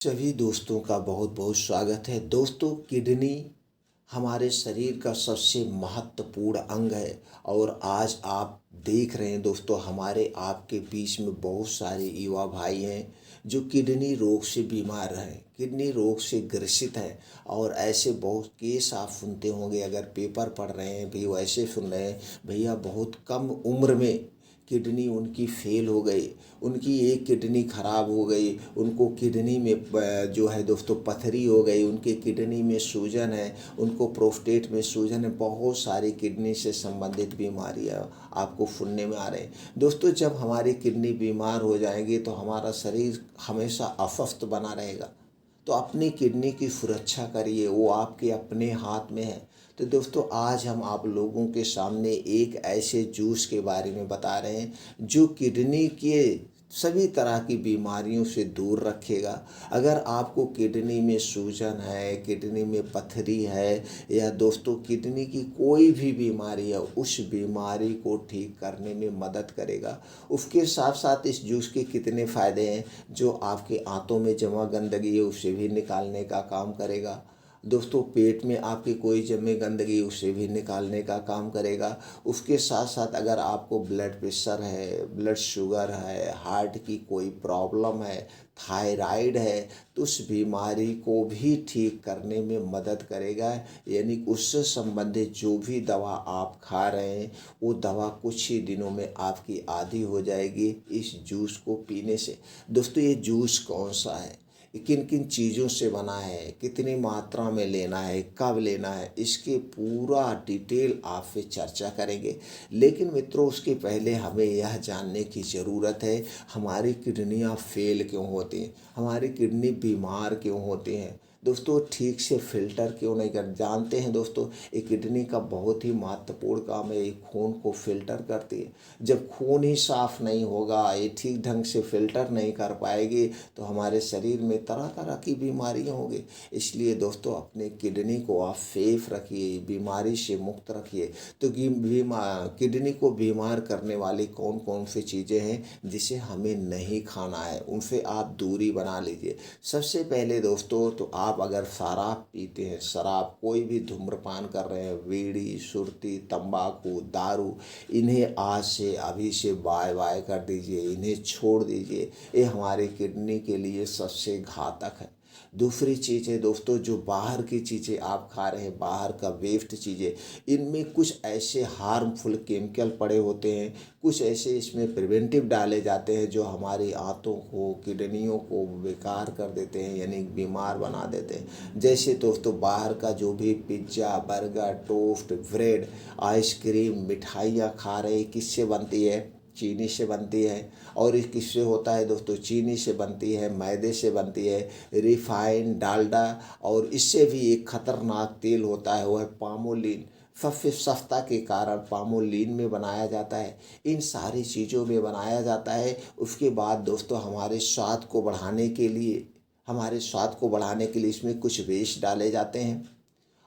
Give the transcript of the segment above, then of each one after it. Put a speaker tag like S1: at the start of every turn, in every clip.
S1: सभी दोस्तों का बहुत बहुत स्वागत है। दोस्तों, किडनी हमारे शरीर का सबसे महत्वपूर्ण अंग है और आज आप देख रहे हैं दोस्तों, हमारे आपके बीच में बहुत सारे युवा भाई हैं जो किडनी रोग से बीमार हैं, किडनी रोग से ग्रसित हैं। और ऐसे बहुत केस आप सुनते होंगे, अगर पेपर पढ़ रहे हैं भी वैसे सुन रहे हैं, भैया बहुत कम उम्र में किडनी उनकी फेल हो गई, उनकी एक किडनी खराब हो गई, उनको किडनी में जो है दोस्तों पथरी हो गई, उनके किडनी में सूजन है, उनको प्रोस्टेट में सूजन है, बहुत सारी किडनी से संबंधित बीमारियां आपको सुनने में आ रहे हैं। दोस्तों, जब हमारी किडनी बीमार हो जाएगी तो हमारा शरीर हमेशा अस्वस्थ बना रहेगा। तो अपनी किडनी की सुरक्षा करिए, वो आपके अपने हाथ में है। तो दोस्तों, आज हम आप लोगों के सामने एक ऐसे जूस के बारे में बता रहे हैं जो किडनी के सभी तरह की बीमारियों से दूर रखेगा। अगर आपको किडनी में सूजन है, किडनी में पथरी है, या दोस्तों किडनी की कोई भी बीमारी है, उस बीमारी को ठीक करने में मदद करेगा। उसके साथ साथ इस जूस के कितने फ़ायदे हैं, जो आपके आंतों में जमा गंदगी है उसे भी निकालने का काम करेगा। दोस्तों, पेट में आपकी कोई जमे गंदगी उसे भी निकालने का काम करेगा। उसके साथ साथ अगर आपको ब्लड प्रेशर है, ब्लड शुगर है, हार्ट की कोई प्रॉब्लम है, थायराइड है, तो उस बीमारी को भी ठीक करने में मदद करेगा। यानी उससे संबंधित जो भी दवा आप खा रहे हैं वो दवा कुछ ही दिनों में आपकी आधी हो जाएगी इस जूस को पीने से। दोस्तों, ये जूस कौन सा है, किन किन चीज़ों से बना है, कितनी मात्रा में लेना है, कब लेना है, इसके पूरा डिटेल आपसे चर्चा करेंगे। लेकिन मित्रों, उसके पहले हमें यह जानने की ज़रूरत है, हमारी किडनियाँ फेल क्यों होती हैं, हमारी किडनी बीमार क्यों होती हैं। दोस्तों, ठीक से फ़िल्टर क्यों नहीं कर जानते हैं दोस्तों, एक किडनी का बहुत ही महत्वपूर्ण काम है, ये खून को फ़िल्टर करती है। जब खून ही साफ़ नहीं होगा, ये ठीक ढंग से फ़िल्टर नहीं कर पाएगी, तो हमारे शरीर में तरह तरह की बीमारियां होंगी। इसलिए दोस्तों, अपने किडनी को आप सेफ रखिए, बीमारी से मुक्त रखिए। तो किडनी को बीमार करने वाली कौन कौन सी चीज़ें हैं जिसे हमें नहीं खाना है, उनसे आप दूरी बना लीजिए। सबसे पहले दोस्तों, तो आप अगर शराब पीते हैं, शराब कोई भी धूम्रपान कर रहे हैं, बीड़ी, सुर्ती, तंबाकू, दारू, इन्हें आज से अभी से बाय बाय कर दीजिए, इन्हें छोड़ दीजिए। ये हमारे किडनी के लिए सबसे घातक है। दूसरी चीज़ है दोस्तों, जो बाहर की चीज़ें आप खा रहे हैं, बाहर का वेस्ट चीज़ें, इनमें कुछ ऐसे हार्मफुल केमिकल पड़े होते हैं, कुछ ऐसे इसमें प्रिवेंटिव डाले जाते हैं जो हमारी आंतों को, किडनियों को बेकार कर देते हैं, यानी बीमार बना देते हैं। जैसे दोस्तों, बाहर का जो भी pizza, burger, toast, bread, ice cream, मिठाइयाँ खा रहे हैं, किससे बनती है, चीनी से बनती है। और ये किससे होता है दोस्तों, चीनी से बनती है, मैदे से बनती है, रिफाइन, डालडा, और इससे भी एक खतरनाक तेल होता है, वह है पामोलिन। सबसे सस्ता के कारण पामोलिन में बनाया जाता है, इन सारी चीज़ों में बनाया जाता है। उसके बाद दोस्तों, हमारे स्वाद को बढ़ाने के लिए इसमें कुछ वेस्ट डाले जाते हैं।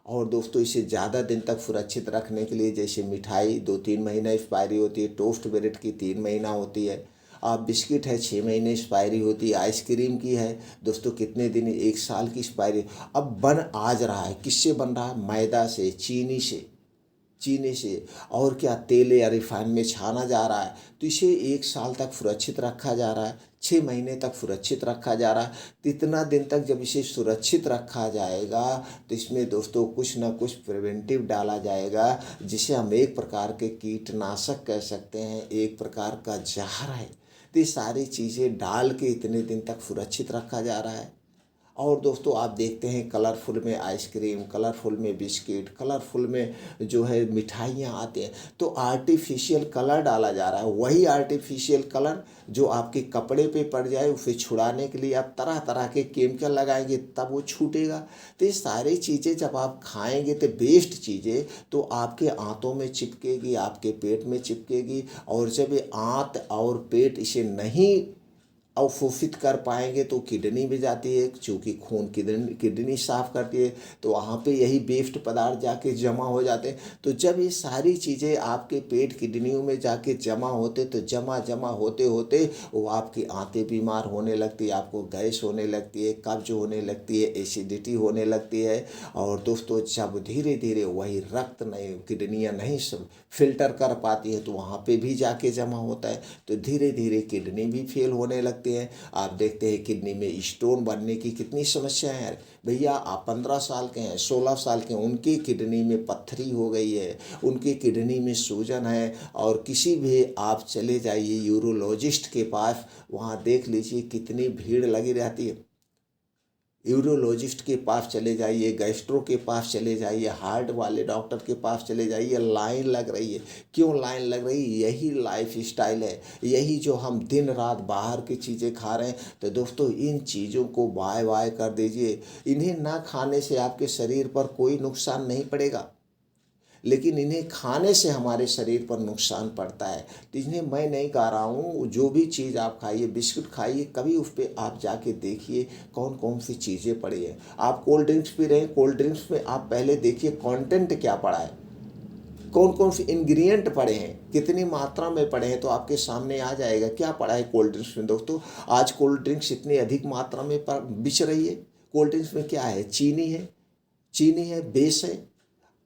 S1: और दोस्तों, इसे ज़्यादा दिन तक सुरक्षित रखने के लिए, जैसे मिठाई 2-3 महीना एक्सपायरी होती है, टोस्ट ब्रेड की 3 महीना होती है, बिस्किट है 6 महीने एक्सपायरी होती है, आइसक्रीम की है दोस्तों कितने दिन, 1 साल की एक्सपायरी। अब बन आज रहा है, किससे बन रहा है, मैदा से, चीनी से और क्या, तेल या रिफाइन में छाना जा रहा है। तो इसे 1 साल तक सुरक्षित रखा जा रहा है, 6 महीने तक सुरक्षित रखा जा रहा है। तो इतना दिन तक जब इसे सुरक्षित रखा जाएगा, तो इसमें दोस्तों कुछ ना कुछ प्रिवेंटिव डाला जाएगा, जिसे हम एक प्रकार के कीटनाशक कह सकते हैं, एक प्रकार का जहर है। तो ये सारी चीज़ें डाल के इतने दिन तक सुरक्षित रखा जा रहा है। और दोस्तों, आप देखते हैं कलरफुल में आइसक्रीम, कलरफुल में बिस्किट, कलरफुल में जो है मिठाइयाँ आते हैं, तो आर्टिफिशियल कलर डाला जा रहा है। वही आर्टिफिशियल कलर जो आपके कपड़े पे पड़ जाए, उसे छुड़ाने के लिए आप तरह तरह के केमिकल लगाएंगे, तब वो छूटेगा। तो ये सारी चीज़ें जब आप खाएंगे, तो बेस्ट चीज़ें तो आपके आंतों में चिपकेगी, आपके पेट में चिपकेगी। और जब ये आंत और पेट इसे नहीं अवशोषित कर पाएंगे तो किडनी भी जाती है, चूँकि खून किडनी साफ करती है, तो वहाँ पे यही वेस्ट पदार्थ जाके जमा हो जाते हैं। तो जब ये सारी चीज़ें आपके पेट किडनियों में जाके जमा होते, तो जमा जमा होते होते वो आपकी आंतें बीमार होने लगती है, आपको गैस होने लगती है, कब्ज होने लगती है, एसिडिटी होने लगती है। और दोस्तों जब धीरे धीरे वही रक्त नहीं, किडनियाँ नहीं फिल्टर कर पाती है, तो वहाँ पे भी जाके जमा होता है, तो धीरे धीरे किडनी भी फेल होने लगती है। आप देखते हैं किडनी में स्टोन बनने की कितनी समस्या है। भैया आप 15 साल के हैं, 16 साल के हैं, उनकी किडनी में पत्थरी हो गई है, उनकी किडनी में सूजन है। और किसी भी आप चले जाइए यूरोलॉजिस्ट के पास, वहाँ देख लीजिए कितनी भीड़ लगी रहती है। यूरोलॉजिस्ट के पास चले जाइए, गैस्ट्रो के पास चले जाइए, हार्ट वाले डॉक्टर के पास चले जाइए, लाइन लग रही है। क्यों लाइन लग रही है? यही लाइफ स्टाइल है, यही जो हम दिन रात बाहर की चीज़ें खा रहे हैं। तो दोस्तों इन चीज़ों को बाय बाय कर दीजिए। इन्हें ना खाने से आपके शरीर पर कोई नुकसान नहीं पड़ेगा, लेकिन इन्हें खाने से हमारे शरीर पर नुकसान पड़ता है। तो इन्हें मैं नहीं कह रहा हूँ, जो भी चीज़ आप खाइए, बिस्कुट खाइए, कभी उस पर आप जाके देखिए कौन कौन सी चीज़ें पड़ी हैं। आप कोल्ड ड्रिंक्स पी रहे हैं, कोल्ड ड्रिंक्स में आप पहले देखिए कंटेंट क्या पड़ा है, कौन कौन से इंग्रेडिएंट पड़े हैं, कितनी मात्रा में पड़े हैं, तो आपके सामने आ जाएगा क्या पड़ा है कोल्ड ड्रिंक्स में। दोस्तों आज कोल्ड ड्रिंक्स इतनी अधिक मात्रा में बिच रही है। कोल्ड ड्रिंक्स में क्या है? चीनी है, बेस है,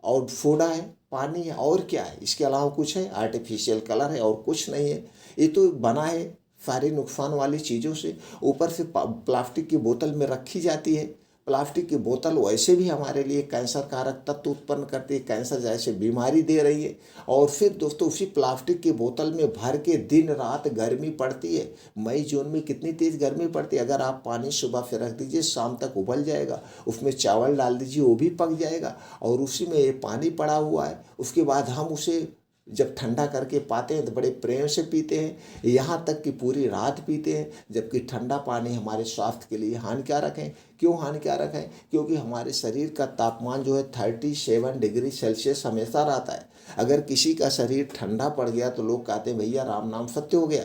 S1: और सोडा है, पानी है, और क्या है? इसके अलावा कुछ है? आर्टिफिशियल कलर है, और कुछ नहीं है। ये तो बना है सारे नुकसान वाली चीज़ों से। ऊपर से प्लास्टिक की बोतल में रखी जाती है। प्लास्टिक की बोतल वैसे भी हमारे लिए कैंसर कारक तत्व उत्पन्न करती है, कैंसर जैसे बीमारी दे रही है। और फिर दोस्तों उसी प्लास्टिक की बोतल में भर के दिन रात गर्मी पड़ती है। मई जून में कितनी तेज़ गर्मी पड़ती है। अगर आप पानी सुबह से रख दीजिए, शाम तक उबल जाएगा, उसमें चावल डाल दीजिए, वो भी पक जाएगा, और उसी में ये पानी पड़ा हुआ है। उसके बाद हम उसे जब ठंडा करके पाते हैं तो बड़े प्रेम से पीते हैं, यहाँ तक कि पूरी रात पीते हैं, जबकि ठंडा पानी हमारे स्वास्थ्य के लिए हानिकारक है। क्यों हानिकारक है? क्योंकि हमारे शरीर का तापमान जो है 37 डिग्री सेल्सियस हमेशा रहता है। अगर किसी का शरीर ठंडा पड़ गया तो लोग कहते हैं भैया राम नाम सत्य हो गया।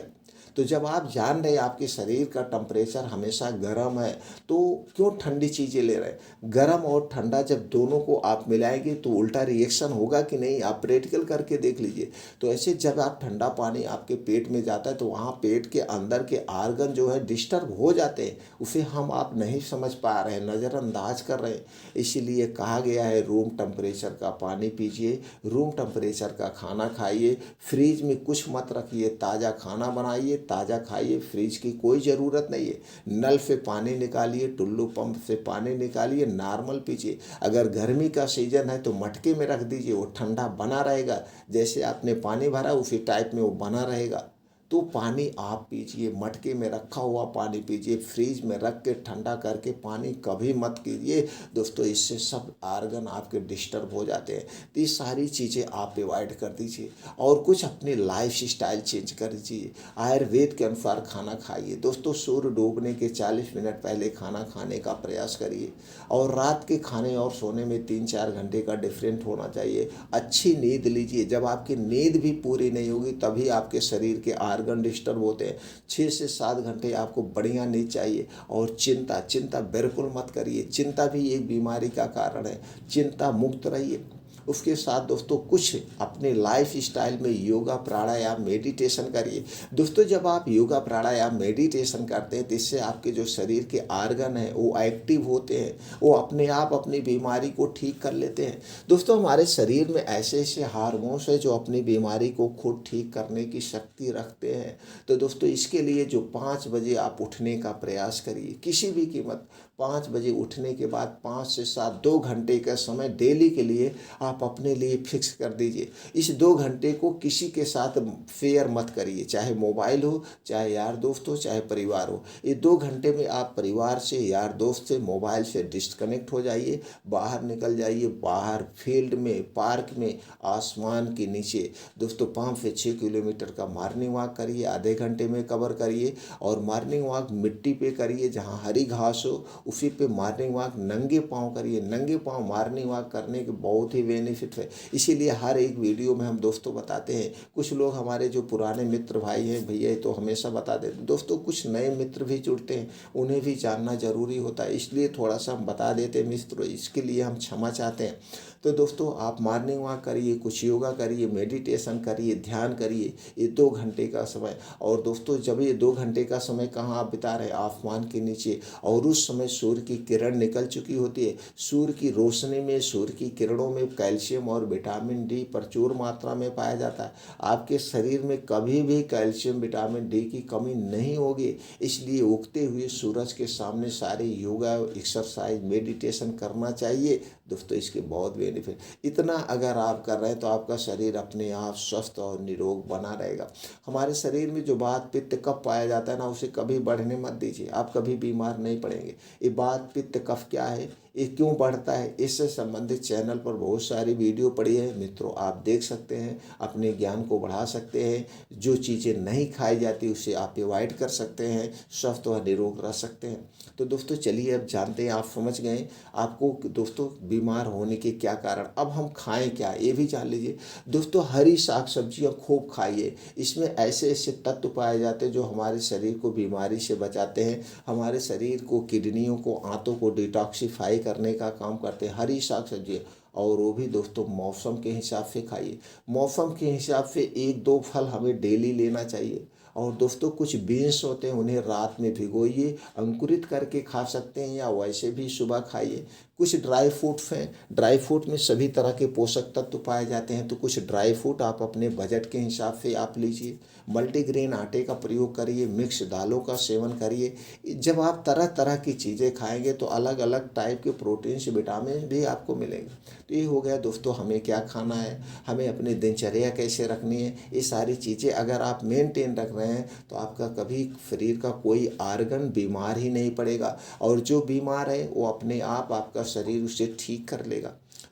S1: तो जब आप जान रहे आपके शरीर का टेम्परेचर हमेशा गर्म है, तो क्यों ठंडी चीज़ें ले रहे हैं? गर्म और ठंडा जब दोनों को आप मिलाएंगे तो उल्टा रिएक्शन होगा कि नहीं, आप प्रैक्टिकल करके देख लीजिए। तो ऐसे जब आप ठंडा पानी आपके पेट में जाता है तो वहाँ पेट के अंदर के आर्गन जो है डिस्टर्ब हो जाते हैं, उसे हम आप नहीं समझ पा रहे हैं, नज़रअंदाज कर रहे हैं। इसीलिए कहा गया है रूम टेम्परेचर का पानी पीजिए, रूम टेम्परेचर का खाना खाइए, फ्रिज में कुछ मत रखिए, ताज़ा खाना बनाइए, ताज़ा खाइए, फ्रिज की कोई ज़रूरत नहीं है। नल से पानी निकालिए, टुल्लू पंप से पानी निकालिए, नॉर्मल पीजिए। अगर गर्मी का सीजन है तो मटके में रख दीजिए, वो ठंडा बना रहेगा, जैसे आपने पानी भरा उसी टाइप में वो बना रहेगा। तो पानी आप पीजिए, मटके में रखा हुआ पानी पीजिए, फ्रिज में रख के ठंडा करके पानी कभी मत कीजिए दोस्तों, इससे सब आर्गन आपके डिस्टर्ब हो जाते हैं। तो ये सारी चीज़ें आप अवॉइड कर दीजिए, और कुछ अपनी लाइफ स्टाइल चेंज कर दीजिए। आयुर्वेद के अनुसार खाना खाइए दोस्तों, सूर्य डूबने के 40 मिनट पहले खाना खाने का प्रयास करिए, और रात के खाने और सोने में 3-4 घंटे का डिफरेंट होना चाहिए। अच्छी नींद लीजिए, जब आपकी नींद भी पूरी नहीं होगी तभी आपके शरीर के आर्गन डिस्टर्ब होते हैं। 6 से 7 घंटे आपको बढ़िया नींद चाहिए। और चिंता बिल्कुल मत करिए, चिंता भी एक बीमारी का कारण है, चिंता मुक्त रहिए। उसके साथ दोस्तों कुछ अपने लाइफ स्टाइल में योगा प्राणायाम मेडिटेशन करिए। दोस्तों जब आप योगा प्राणायाम मेडिटेशन करते हैं तो इससे आपके जो शरीर के आर्गन हैं वो एक्टिव होते हैं, वो अपने आप अपनी बीमारी को ठीक कर लेते हैं। दोस्तों हमारे शरीर में ऐसे ऐसे हार्मोन्स हैं जो अपनी बीमारी को खुद ठीक करने की शक्ति रखते हैं। तो दोस्तों इसके लिए जो 5 बजे आप उठने का प्रयास करिए, किसी भी कीमत 5 बजे उठने के बाद 5 से 7 2 घंटे का समय डेली के लिए आप अपने लिए फिक्स कर दीजिए। इस 2 घंटे को किसी के साथ शेयर मत करिए, चाहे मोबाइल हो, चाहे यार दोस्त हो, चाहे परिवार हो। ये 2 घंटे में आप परिवार से, यार दोस्त से, मोबाइल से डिस्कनेक्ट हो जाइए, बाहर निकल जाइए, बाहर फील्ड में, पार्क में, आसमान के नीचे दोस्तों 5 से 6 किलोमीटर का मॉर्निंग वॉक करिए, आधे घंटे में कवर करिए। और मॉर्निंग वॉक मिट्टी पे करिए जहाँ हरी घास हो, उसी पे मॉर्निंग वॉक नंगे पाँव करिए। नंगे पाँव मॉर्निंग वॉक करने के बहुत ही बेनिफिट है। इसीलिए हर एक वीडियो में हम दोस्तों बताते हैं। कुछ लोग हमारे जो पुराने मित्र भाई हैं भैया तो हमेशा बता देते हैं दोस्तों, कुछ नए मित्र भी जुड़ते हैं, उन्हें भी जानना जरूरी होता है, इसलिए थोड़ा सा हम बता देते हैं मित्रों, इसके लिए हम क्षमा चाहते हैं। तो दोस्तों आप मॉर्निंग वॉक करिए, कुछ योगा करिए, मेडिटेशन करिए, ध्यान करिए, ये 2 घंटे का समय। और दोस्तों जब ये 2 घंटे का समय कहाँ आप बिता रहे हैं, आसमान के नीचे, और उस समय सूर्य की किरण निकल चुकी होती है। सूर्य की रोशनी में, सूर्य की किरणों में कैल्शियम और विटामिन डी प्रचुर मात्रा में पाया जाता है। आपके शरीर में कभी भी कैल्शियम विटामिन डी की कमी नहीं होगी। इसलिए उगते हुए सूरज के सामने सारे योगा, एक्सरसाइज, मेडिटेशन करना चाहिए दोस्तों। इसके बहुत बेनिफिट, इतना अगर आप कर रहे हैं तो आपका शरीर अपने आप स्वस्थ और निरोग बना रहेगा। हमारे शरीर में जो वात पित्त कफ पाया जाता है ना, उसे कभी बढ़ने मत दीजिए, आप कभी बीमार नहीं पड़ेंगे। ये वात पित्त कफ क्या है, ये क्यों बढ़ता है, इससे संबंधित चैनल पर बहुत सारी वीडियो पड़ी है मित्रों, आप देख सकते हैं, अपने ज्ञान को बढ़ा सकते हैं। जो चीज़ें नहीं खाई जाती उसे आप अवॉइड कर सकते हैं, स्वस्थ व निरोग रह सकते हैं। तो दोस्तों चलिए अब जानते हैं, आप समझ गए आपको दोस्तों बीमार होने के क्या कारण। अब हम खाएं क्या ये भी जान लीजिए दोस्तों। हरी साग सब्जियां खूब खाइए, इसमें ऐसे ऐसे तत्व पाए जाते हैं जो हमारे शरीर को बीमारी से बचाते हैं, हमारे शरीर को, किडनियों को, आंतों को डिटॉक्सिफाई करने का काम करते हैं हरी साग सब्जी। और वो भी दोस्तों मौसम के हिसाब से खाइए, मौसम के हिसाब से 1-2 फल हमें डेली लेना चाहिए। और दोस्तों कुछ बीन्स होते हैं, उन्हें रात में भिगोइए, अंकुरित करके खा सकते हैं या वैसे भी सुबह खाइए। कुछ ड्राई फ्रूट्स हैं, ड्राई फ्रूट में सभी तरह के पोषक तत्व पाए जाते हैं, तो कुछ ड्राई फ्रूट आप अपने बजट के हिसाब से आप लीजिए। मल्टीग्रेन आटे का प्रयोग करिए, मिक्स दालों का सेवन करिए। जब आप तरह तरह की चीज़ें खाएंगे तो अलग अलग टाइप के प्रोटीन्स, विटामिन भी आपको मिलेंगे। तो ये हो गया दोस्तों हमें क्या खाना है, हमें अपनी दिनचर्या कैसे रखनी है। ये सारी चीज़ें अगर आप मेंटेन रख रहे हैं तो आपका कभी शरीर का कोई आर्गन बीमार ही नहीं पड़ेगा, और जो बीमार है वो अपने आप आपका शरीर उसे ठीक कर लेगा।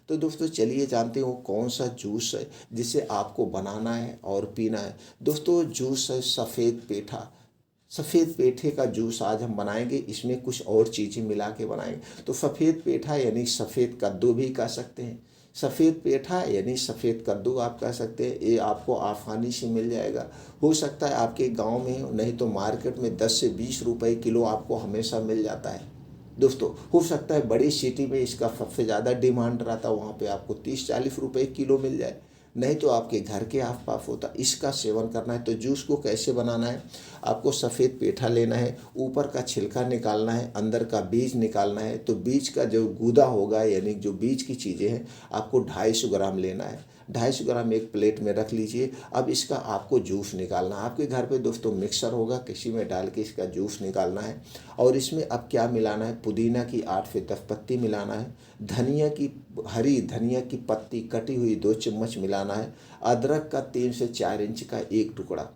S1: तो दोस्तों चलिए जानते हो कौन सा जूस है जिसे आपको बनाना है और पीना है। दोस्तों जूस है सफ़ेद पेठा, सफ़ेद पेठे का जूस आज हम बनाएंगे, इसमें कुछ और चीज़ें मिला के बनाएंगे। तो सफ़ेद पेठा यानी सफ़ेद कद्दू भी कह सकते हैं, सफ़ेद पेठा यानी सफ़ेद कद्दू आप कह सकते हैं। ये आपको आसानी से मिल जाएगा, हो सकता है आपके गांव में, नहीं तो मार्केट में 10 से 20 रुपए किलो आपको हमेशा मिल जाता है दोस्तों। हो सकता है बड़ी सिटी में इसका सबसे ज़्यादा डिमांड रहता है, वहाँ पे आपको 30-40 रुपए किलो मिल जाए, नहीं तो आपके घर के आसपास होता। इसका सेवन करना है। तो जूस को कैसे बनाना है, आपको सफ़ेद पेठा लेना है, ऊपर का छिलका निकालना है, अंदर का बीज निकालना है। तो बीज का जो गूदा होगा यानी जो बीज की चीज़ें हैं आपको 250 ग्राम लेना है, 250 ग्राम एक प्लेट में रख लीजिए। अब इसका आपको जूस निकालना है। आपके घर पे दोस्तों मिक्सर होगा, किसी में डाल के इसका जूस निकालना है। और इसमें अब क्या मिलाना है, पुदीना की 8 से 10 पत्ती मिलाना है, धनिया की, हरी धनिया की पत्ती कटी हुई 2 चम्मच मिलाना है, अदरक का 3 से 4 इंच का एक टुकड़ा।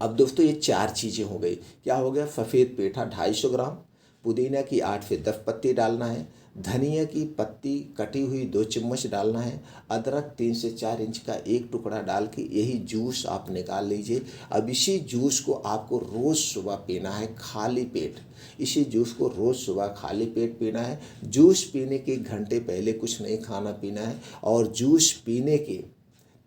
S1: अब दोस्तों ये 4 चीज़ें हो गई। क्या हो गया, सफ़ेद पेठा 250 ग्राम, पुदीना की 8 से 10 पत्ती डालना है, धनिया की पत्ती कटी हुई 2 चम्मच डालना है, अदरक 3 से 4 इंच का एक टुकड़ा डाल के यही जूस आप निकाल लीजिए। अब इसी जूस को आपको रोज़ सुबह पीना है खाली पेट, इसी जूस को रोज़ सुबह खाली पेट पीना है। जूस पीने के 1 घंटे पहले कुछ नहीं खाना पीना है, और जूस पीने के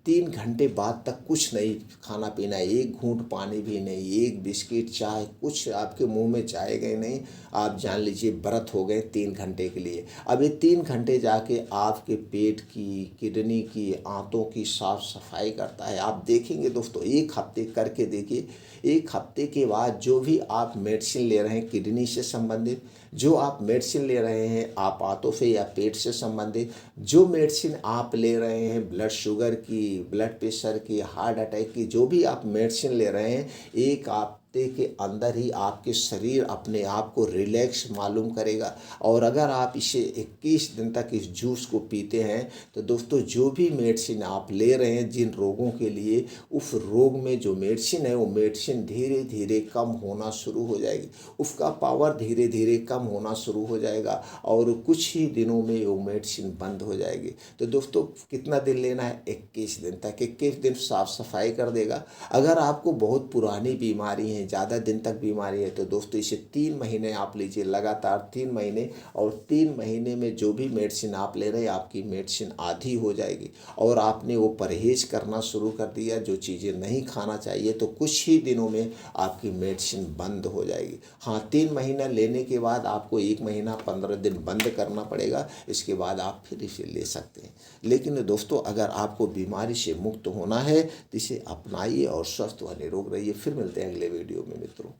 S1: 3 घंटे बाद तक कुछ नहीं खाना पीना है, एक घूंट पानी भी नहीं, एक बिस्किट, चाय, कुछ आपके मुंह में जाएगा ही नहीं। आप जान लीजिए व्रत हो गए 3 घंटे के लिए। अब ये 3 घंटे जाके आपके पेट की, किडनी की, आंतों की साफ सफाई करता है। आप देखेंगे दोस्तों, 1 हफ्ते करके देखिए, 1 हफ्ते के बाद जो भी आप मेडिसिन ले रहे हैं किडनी से संबंधित, जो आप मेडिसिन ले रहे हैं आप आंतों से या पेट से संबंधित, जो मेडिसिन आप ले रहे हैं ब्लड शुगर की, ब्लड प्रेशर की, हार्ट अटैक की, जो भी आप मेडिसिन ले रहे हैं, एक हफ्ते के अंदर ही आपके शरीर अपने आप को रिलैक्स मालूम करेगा। और अगर आप इसे 21 दिन तक इस जूस को पीते हैं तो दोस्तों जो भी मेडिसिन आप ले रहे हैं जिन रोगों के लिए, उस रोग में जो मेडिसिन है वो मेडिसिन धीरे धीरे कम होना शुरू हो जाएगी, उसका पावर धीरे धीरे कम होना शुरू हो जाएगा, और कुछ ही दिनों में वो मेडिसिन बंद हो जाएगी। तो दोस्तों कितना दिन लेना है, 21 दिन तक। 21 दिन साफ सफाई कर देगा। अगर आपको बहुत पुरानी बीमारी है, हैं, ज़्यादा दिन तक बीमारी है, तो दोस्तों इसे 3 महीने आप लीजिए, लगातार 3 महीने। और 3 महीने में जो भी मेडिसिन आप ले रहे हैं, आपकी मेडिसिन आधी हो जाएगी और आपने वो परहेज़ करना शुरू कर दिया, जो चीज़ें नहीं खाना चाहिए, तो कुछ ही दिनों में आपकी मेडिसिन बंद हो जाएगी। हाँ, 3 महीना लेने के बाद आपको 1 महीना 15 दिन बंद करना पड़ेगा, इसके बाद आप फिर इसे ले सकते हैं। लेकिन दोस्तों, अगर आपको बीमारी से मुक्त होना है तो इसे अपनाइए और स्वस्थ व निरोग रहिए। फिर मिलते हैं अगले वीडियो में मित्रों।